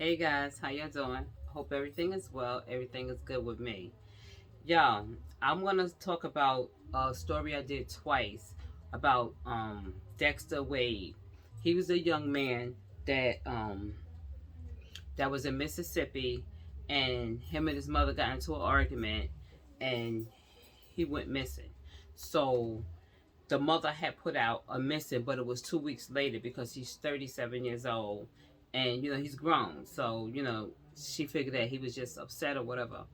Hey guys, how y'all doing? Hope everything is well. Everything is good with me. Y'all, I'm gonna talk about a story I did twice about Dexter Wade. He was a young man that was in Mississippi, and him and his mother got into an argument, and he went missing. So the mother had put out a missing, but it was 2 weeks later because he's 37 years old, and he's grown. So she figured that he was just upset or whatever.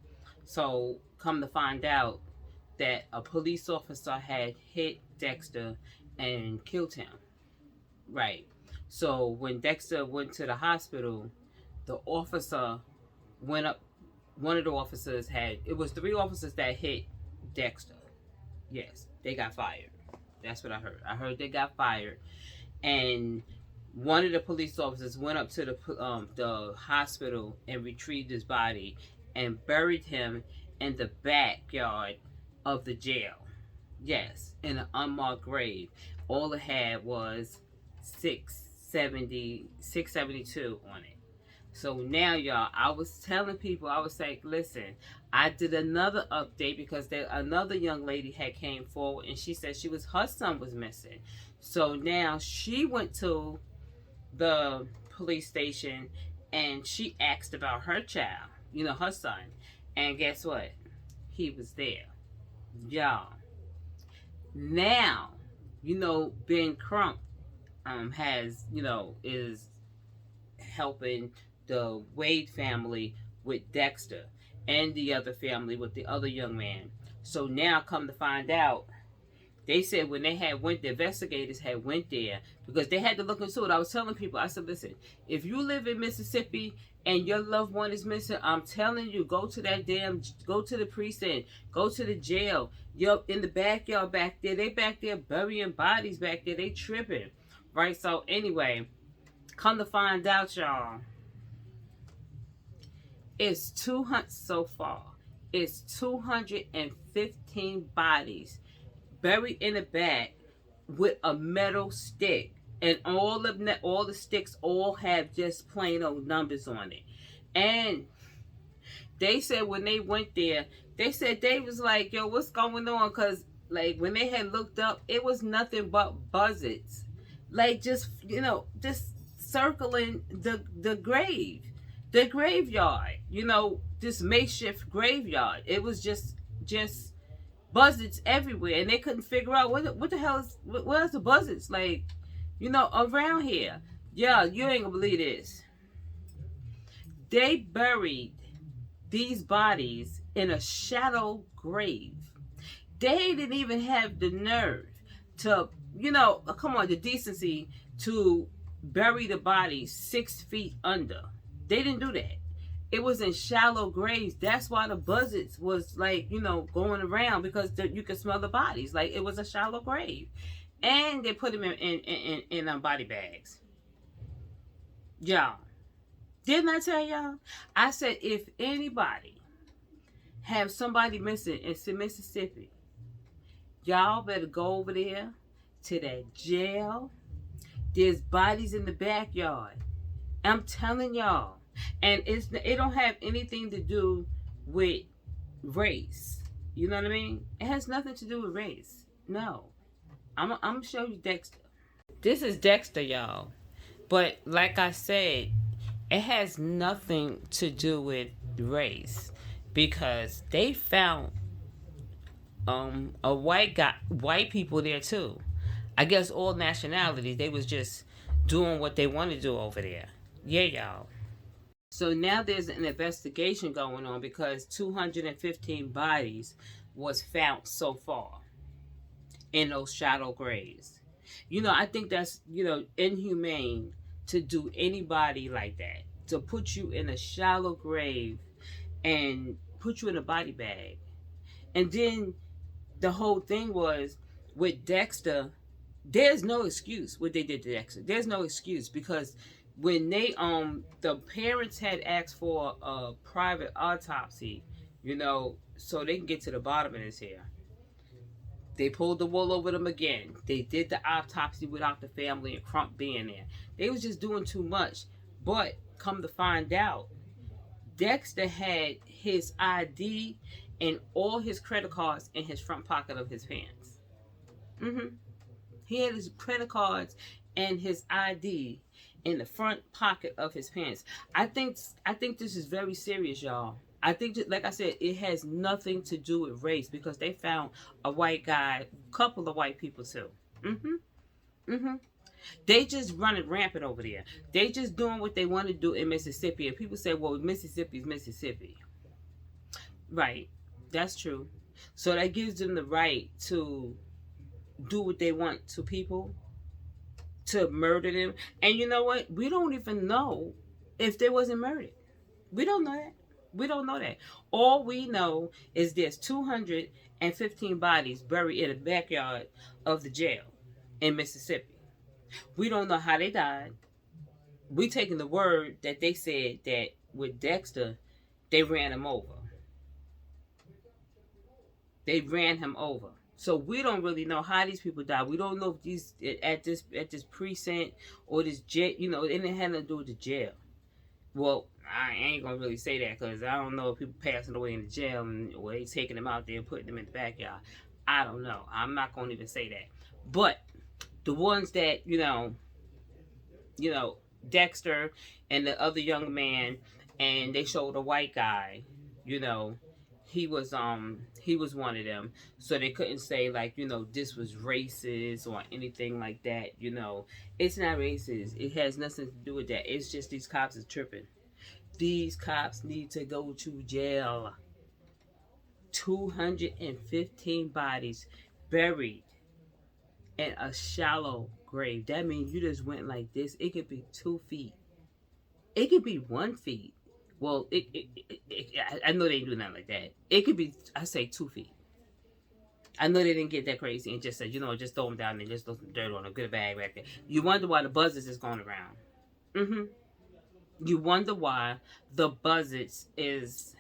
So come to find out that a police officer had hit Dexter and killed him. Right. So when Dexter went to the hospital, the officer went up. One of the officers had, it was three officers that hit Dexter. Yes, they got fired. That's what I heard. I heard they got fired, and one of the police officers went up to the hospital and retrieved his body and buried him in the backyard of the jail. Yes, in an unmarked grave. All it had was 672 on it. So now, y'all, I was telling people, I was like, listen, I did another update because another young lady had came forward and she said her son was missing. So now she went to the police station and she asked about her child, her son. And guess what? He was there. Y'all. Now, Ben Crump is helping the Wade family with Dexter and the other family with the other young man. So now come to find out, they said when the investigators had went there, because they had to look into it. I was telling people, I said, listen, if you live in Mississippi and your loved one is missing, I'm telling you, go to the precinct, go to the jail. You're in the backyard back there. They back there burying bodies back there. They tripping. Right? So anyway, come to find out, y'all, it's 200 so far. It's 215 bodies buried in the back with a metal stick, and all the sticks all have just plain old numbers on it. And they said when they went there, they said they was like, yo, what's going on? Because like when they had looked up, it was nothing but buzzards, like just circling the graveyard, this makeshift graveyard. It was just buzzards everywhere, and they couldn't figure out what the hell is where's the buzzards, like, around here. Yeah, you ain't gonna believe this. They buried these bodies in a shallow grave. They didn't even have the nerve to, come on, the decency to bury the body 6 feet under. They didn't do that. It was in shallow graves. That's why the buzzards was like, going around, because you could smell the bodies. Like, it was a shallow grave. And they put them in body bags. Y'all, didn't I tell y'all? I said, if anybody have somebody missing in Mississippi, y'all better go over there to that jail. There's bodies in the backyard. I'm telling y'all. And it don't have anything to do with race. You know what I mean? It has nothing to do with race. No. I'm going to show you Dexter. This is Dexter, y'all. But like I said, it has nothing to do with race, because they found white people there too. I guess all nationalities. They was just doing what they want to do over there. Yeah, y'all. So now there's an investigation going on because 215 bodies was found so far in those shallow graves. I think that's, inhumane to do anybody like that. To put you in a shallow grave and put you in a body bag. And then the whole thing was with Dexter, there's no excuse what they did to Dexter. There's no excuse, because when they the parents had asked for a private autopsy, so they can get to the bottom of this here. They pulled the wool over them again. They did the autopsy without the family and Crump being there. They was just doing too much. But come to find out, Dexter had his ID and all his credit cards in his front pocket of his pants. He had his credit cards and his ID in the front pocket of his pants. I think this is very serious, y'all. I think, like I said, it has nothing to do with race because they found a white guy, a couple of white people too. Mhm. Mhm. They just running rampant over there. They just doing what they want to do in Mississippi. And people say, well, Mississippi's Mississippi. Right. That's true. So that gives them the right to do what they want to people, to murder them. And you know what? We don't even know if they wasn't murdered. We don't know that. We don't know that. All we know is there's 215 bodies buried in the backyard of the jail in Mississippi. We don't know how they died. We taking the word that they said that with Dexter, they ran him over. They ran him over. So we don't really know how these people died. We don't know if these at this precinct or this jail, you know, it didn't have nothing to do with the jail. Well, I ain't gonna really say that because I don't know if people passing away in the jail or they taking them out there and putting them in the backyard. I don't know. I'm not gonna even say that. But the ones that Dexter and the other young man, and they showed a white guy, he was one of them. So they couldn't say like, this was racist or anything like that. It's not racist. It has nothing to do with that. It's just these cops are tripping. These cops need to go to jail. 215 bodies buried in a shallow grave. That means you just went like this. It could be 2 feet. It could be 1 feet. Well, I know they didn't do nothing like that. It could be, I say 2 feet. I know they didn't get that crazy and just said, just throw them down there, just throw some dirt on them, get a bag back there. You wonder why the buzzards is going around. You wonder why the buzzards is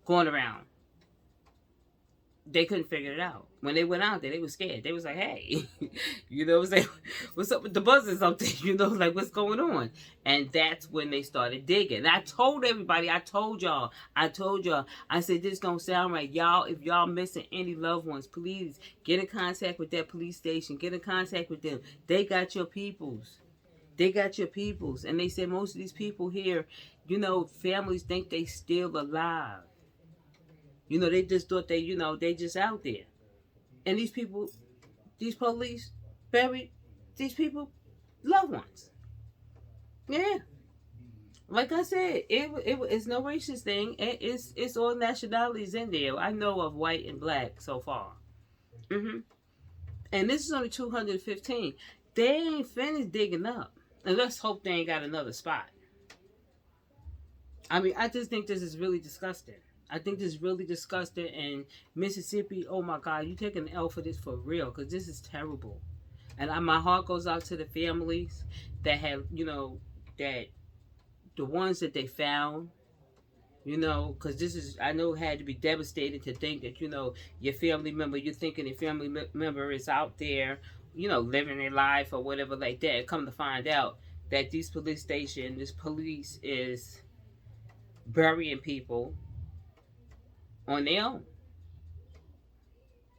going around. They couldn't figure it out. When they went out there, they were scared. They was like, hey, what's up with the buzzards out there? Like, what's going on? And that's when they started digging. And I told everybody, I told y'all, I said, this don't sound right. Y'all, if y'all missing any loved ones, please get in contact with that police station. Get in contact with them. They got your peoples. They got your peoples. And they said most of these people here, families think they still alive. They just thought they just out there. And these people, these police, buried these people, loved ones. Yeah. Like I said, it's no racist thing. It's all nationalities in there. I know of white and black so far. And this is only 215. They ain't finished digging up. And let's hope they ain't got another spot. I mean, I just think this is really disgusting. I think this is really disgusting. And Mississippi, oh my God, you taking an L for this for real, because this is terrible. And my heart goes out to the families that have, that the ones that they found, because this is, I know it had to be devastating to think that, your family member, you're thinking your family member is out there, living their life or whatever like that. And come to find out that this police is burying people on their own,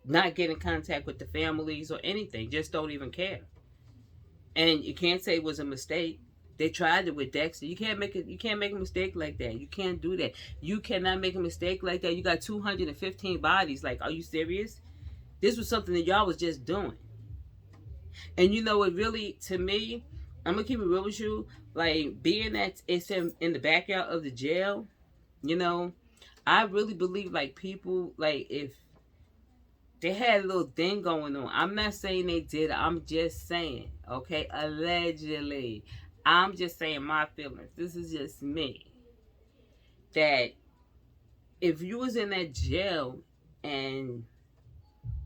not get in contact with the families or anything, just don't even care. And you can't say it was a mistake. They tried it with Dexter. You can't make a mistake like that. You can't do that. You cannot make a mistake like that. You got 215 bodies. Like, are you serious? This was something that y'all was just doing. And it really, to me, I'm gonna keep it real with you. Like, being that it's in the backyard of the jail, I really believe, like, people, like, if they had a little thing going on. I'm not saying they did. I'm just saying, okay? Allegedly. I'm just saying my feelings. This is just me. That if you was in that jail and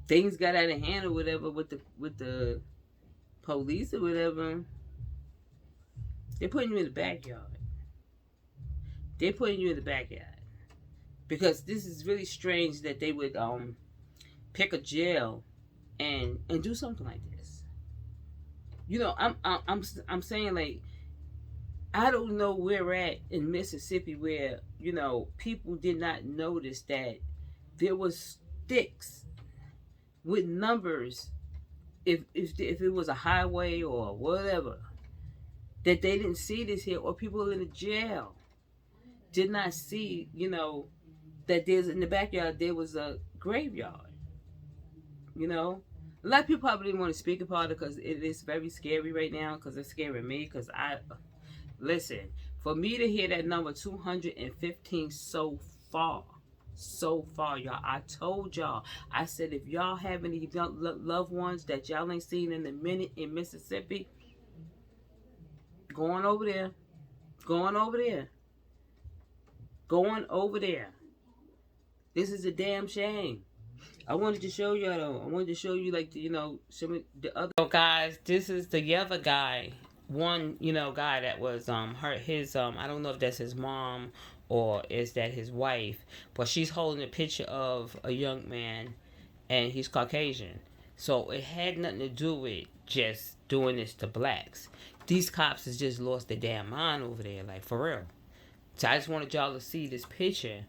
things got out of hand or whatever with the police or whatever, they're putting you in the backyard. They're putting you in the backyard. Because this is really strange that they would pick a jail and do something like this. I'm saying, like, I don't know where we're at in Mississippi where, people did not notice that there was sticks with numbers, if it was a highway or whatever, that they didn't see this here, or people in the jail did not see, that there's in the backyard there was a graveyard. You know, a lot of people probably didn't want to speak about it because it is very scary right now. Because it's scaring me. Because I listen, for me to hear that number 215 so far, y'all. I told y'all. I said if y'all have any loved ones that y'all ain't seen in a minute in Mississippi, going over there, going over there, going over there. This is a damn shame. I wanted to show y'all though. I wanted to show you like some of the other. So guys, this is the other guy. One guy that was hurt. His I don't know if that's his mom or is that his wife, but she's holding a picture of a young man, and he's Caucasian. So it had nothing to do with just doing this to blacks. These cops has just lost their damn mind over there, like for real. So I just wanted y'all to see this picture,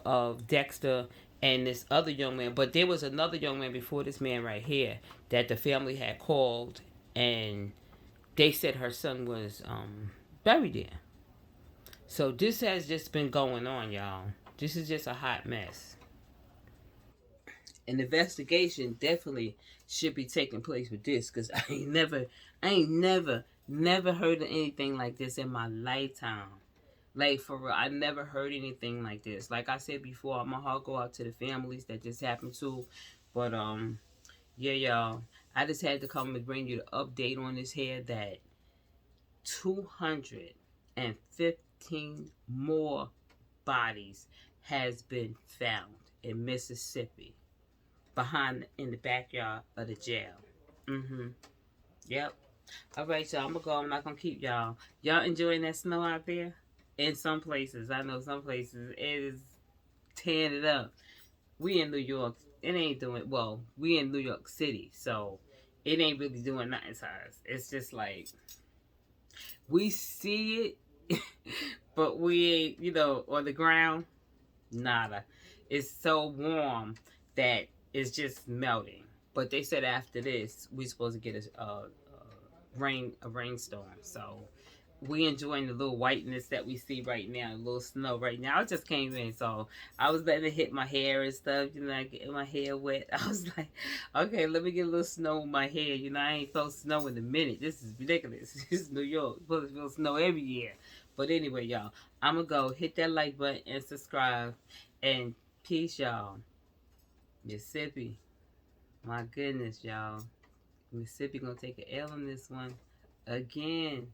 of Dexter and this other young man. But there was another young man before this man right here that the family had called, and they said her son was buried there. So this has just been going on, y'all. This is just a hot mess. An investigation definitely should be taking place with this, because I ain't never heard of anything like this in my lifetime. Like for real, I never heard anything like this. Like I said before, my heart go out to the families that this happened to. But yeah, y'all, I just had to come and bring you the update on this here that 215 more bodies has been found in Mississippi in the backyard of the jail. Yep. All right, y'all. I'm gonna go. I'm not gonna keep y'all. Y'all enjoying that snow out there? In some places, I know some places it is tearing it up. We in New York, it ain't doing well. We in New York City, so it ain't really doing nothing to us. It's just like we see it, but we ain't, on the ground, nada. It's so warm that it's just melting. But they said after this, we supposed to get a rainstorm. So we enjoying the little whiteness that we see right now, a little snow right now. I just came in, so I was letting it hit my hair and stuff, getting my hair wet. I was like, okay, let me get a little snow in my hair. I ain't felt snow in a minute. This is ridiculous. This is New York. It's supposed to feel snow every year. But anyway, y'all, I'm going to go hit that like button and subscribe. And peace, y'all. Mississippi. My goodness, y'all. Mississippi going to take an L on this one again.